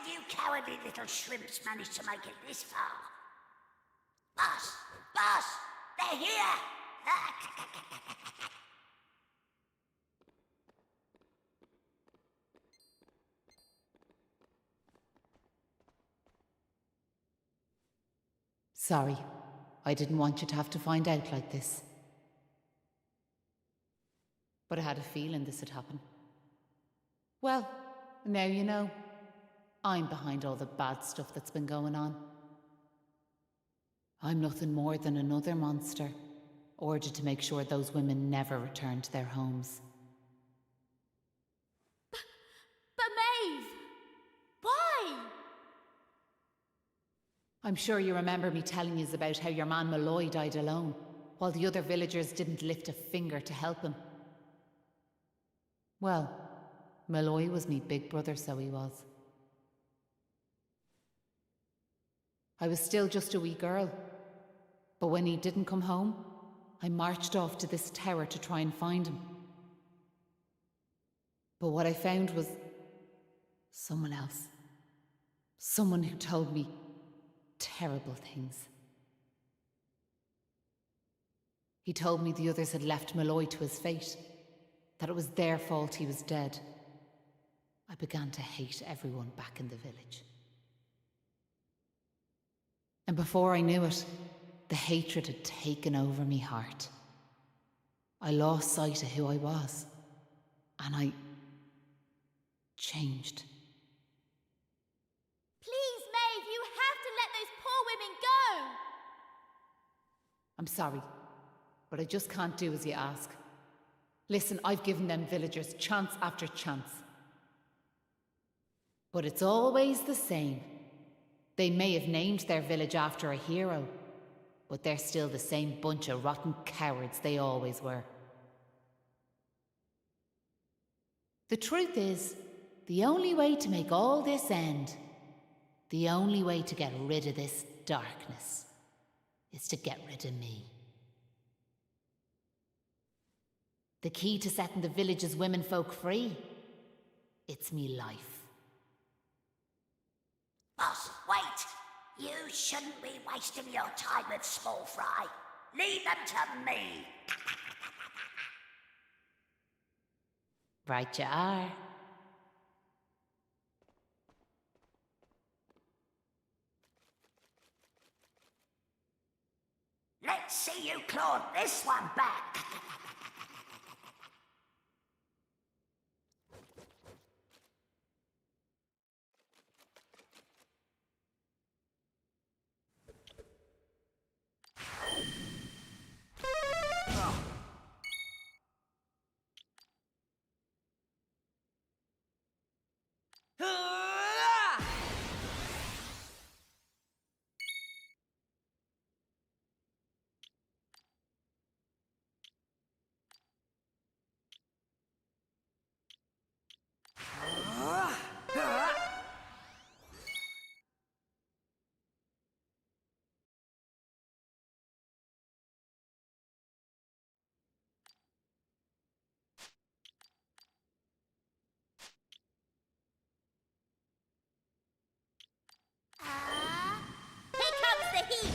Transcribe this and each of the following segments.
did you cowardly little shrimps manage to make it this far? Boss! Boss! They're here! Sorry, I didn't want you to have to find out like this. But I had a feeling this would happen. Well, now you know. I'm behind all the bad stuff that's been going on. I'm nothing more than another monster, ordered to make sure those women never return to their homes. But Maeve! Why? I'm sure you remember me telling you about how your man Malloy died alone, while the other villagers didn't lift a finger to help him. Well, Malloy was me big brother, so he was. I was still just a wee girl, but when he didn't come home, I marched off to this tower to try and find him. But what I found was someone else. Someone who told me terrible things. He told me the others had left Malloy to his fate, that it was their fault he was dead. I began to hate everyone back in the village. And before I knew it, the hatred had taken over me heart. I lost sight of who I was, and I changed. Please, Maeve, you have to let those poor women go! I'm sorry, but I just can't do as you ask. Listen, I've given them villagers chance after chance. But it's always the same. They may have named their village after a hero, but they're still the same bunch of rotten cowards they always were. The truth is, the only way to make all this end, the only way to get rid of this darkness, is to get rid of me. The key to setting the village's womenfolk free, it's me life. Boss, wait! You shouldn't be wasting your time with small fry. Leave them to me. Right you are. Let's see you claw this one back. Here comes the heat!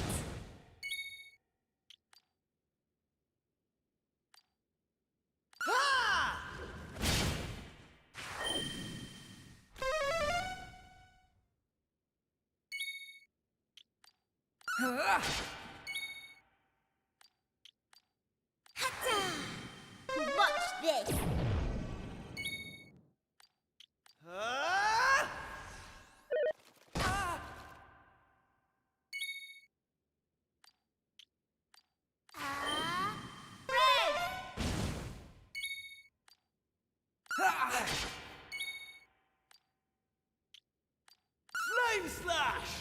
Watch this! Flame slash!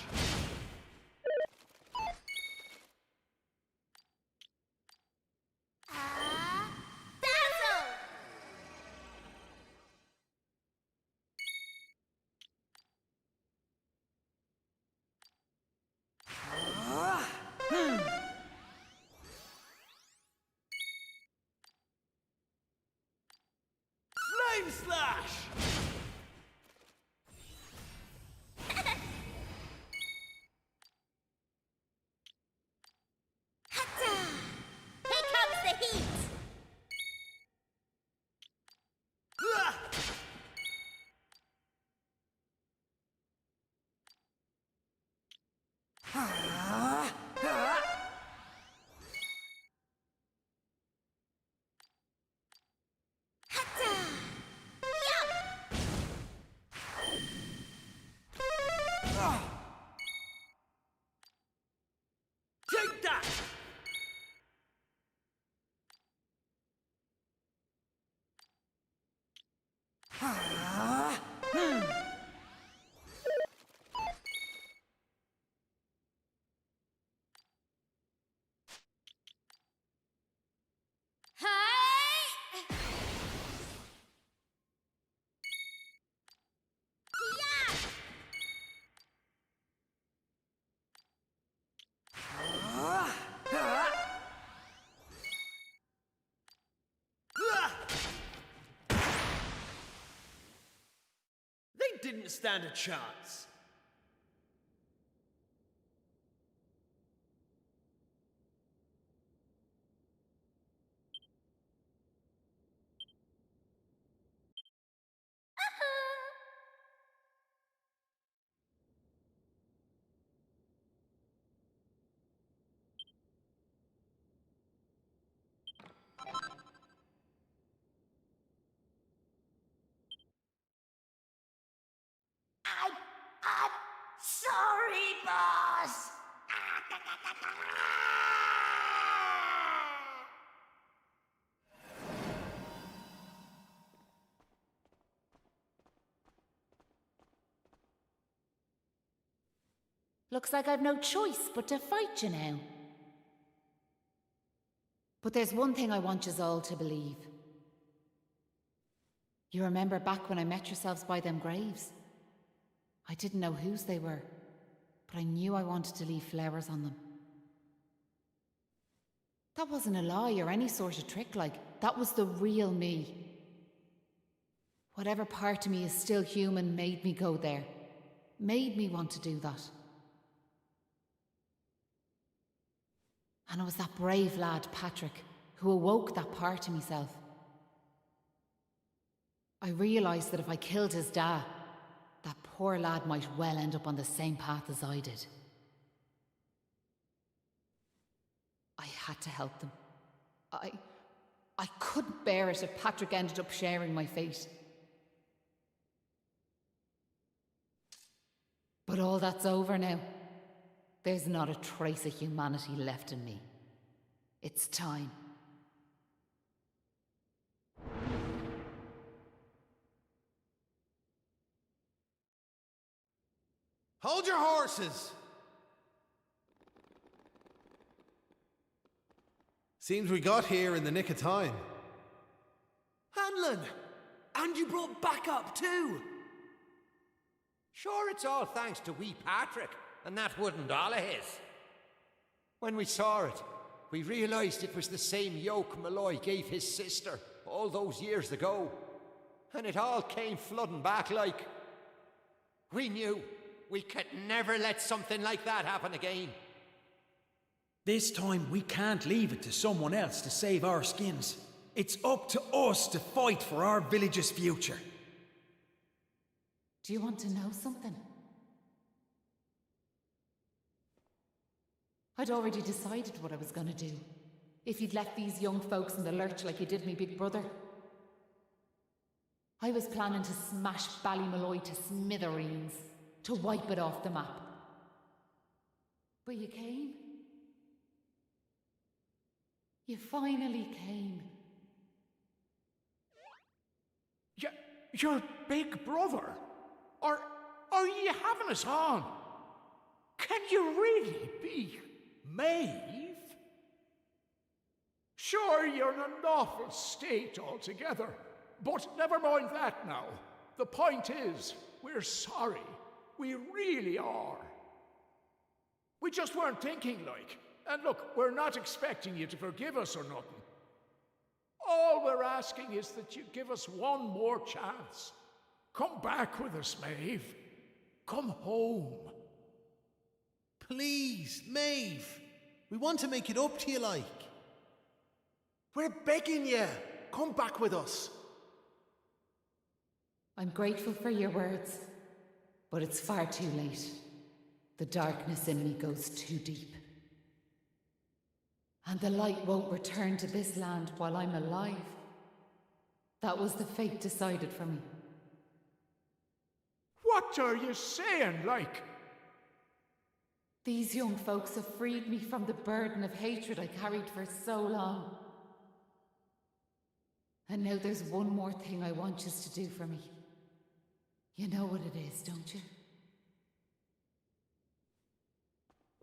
Dazzle! Flame slash! Hey! Yeah! They didn't stand a chance. I'm sorry, boss. Looks like I've no choice but to fight you now. But there's one thing I want yous all to believe. You remember back when I met yourselves by them graves? I didn't know whose they were, but I knew I wanted to leave flowers on them. That wasn't a lie or any sort of trick, that was the real me. Whatever part of me is still human made me go there, made me want to do that. And it was that brave lad, Patrick, who awoke that part of myself. I realised that if I killed his dad, that poor lad might well end up on the same path as I did. I had to help them. I couldn't bear it if Patrick ended up sharing my fate. But all that's over now. There's not a trace of humanity left in me. It's time. Hold your horses! Seems we got here in the nick of time. Hanlon! And you brought backup too! Sure, it's all thanks to wee Patrick and that wooden doll of his. When we saw it, we realised it was the same yoke Malloy gave his sister all those years ago. And it all came flooding back like... We knew we could never let something like that happen again. This time we can't leave it to someone else to save our skins. It's up to us to fight for our village's future. Do you want to know something? I'd already decided what I was going to do. If you'd left these young folks in the lurch like you did me big brother. I was planning to smash Ballymalloy to smithereens, to wipe it off the map. But you came. You finally came. Your big brother? Or are you having us on? Can you really be Maeve? Sure, you're in an awful state altogether, but never mind that now. The point is, we're sorry. We really are. We just weren't thinking like. And look, we're not expecting you to forgive us or nothing. All we're asking is that you give us one more chance. Come back with us, Maeve. Come home. Please, Maeve. We want to make it up to you, like. We're begging you! Come back with us! I'm grateful for your words, but it's far too late. The darkness in me goes too deep. And the light won't return to this land while I'm alive. That was the fate decided for me. What are you saying, like? These young folks have freed me from the burden of hatred I carried for so long. And now there's one more thing I want you to do for me. You know what it is, don't you?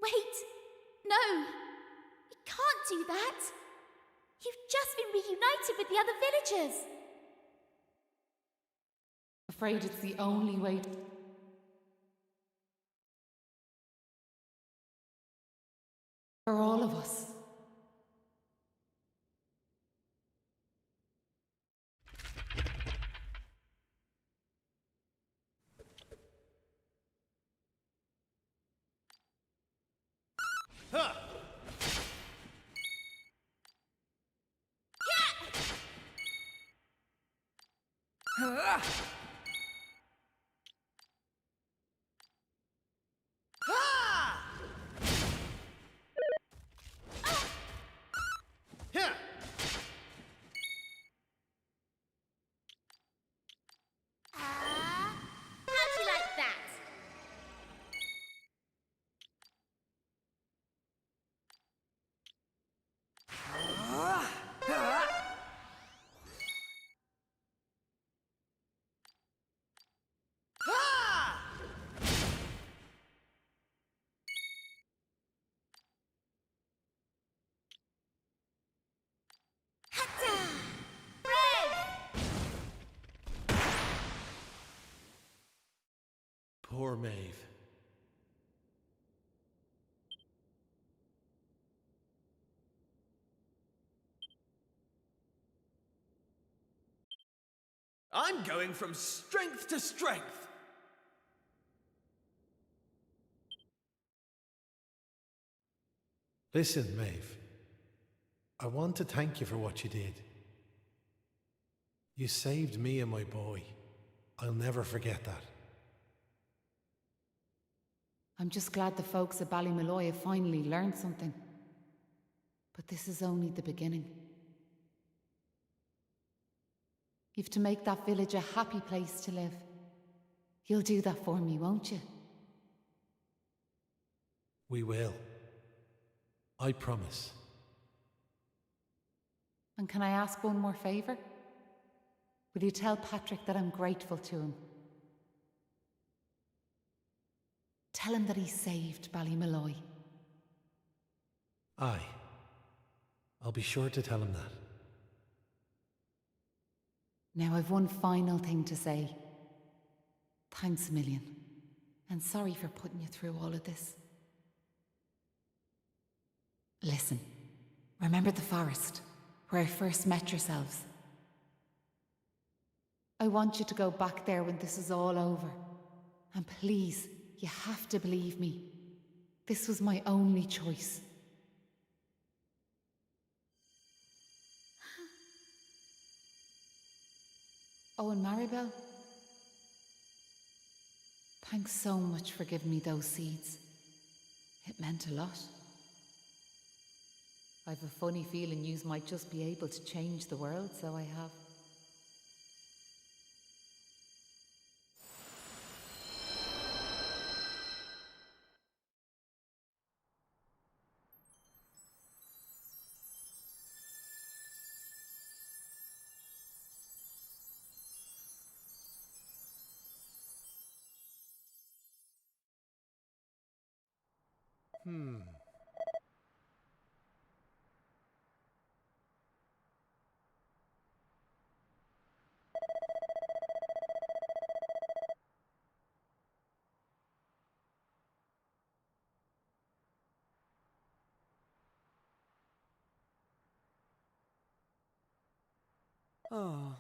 Wait! No! You can't do that! You've just been reunited with the other villagers! Afraid it's the only way for all of us. How'd you like that? Poor Maeve. I'm going from strength to strength. Listen, Maeve. I want to thank you for what you did. You saved me and my boy. I'll never forget that. I'm just glad the folks at Ballymalloy have finally learned something. But this is only the beginning. You've to make that village a happy place to live. You'll do that for me, won't you? We will. I promise. And can I ask one more favour? Will you tell Patrick that I'm grateful to him? Tell him that he saved Ballymalloy. Aye. I'll be sure to tell him that. Now I've one final thing to say. Thanks a million. And sorry for putting you through all of this. Listen, remember the forest where I first met yourselves? I want you to go back there when this is all over. And please, you have to believe me. This was my only choice. Oh, and Maribel, thanks so much for giving me those seeds. It meant a lot. I've a funny feeling yous might just be able to change the world, so I have. Oh,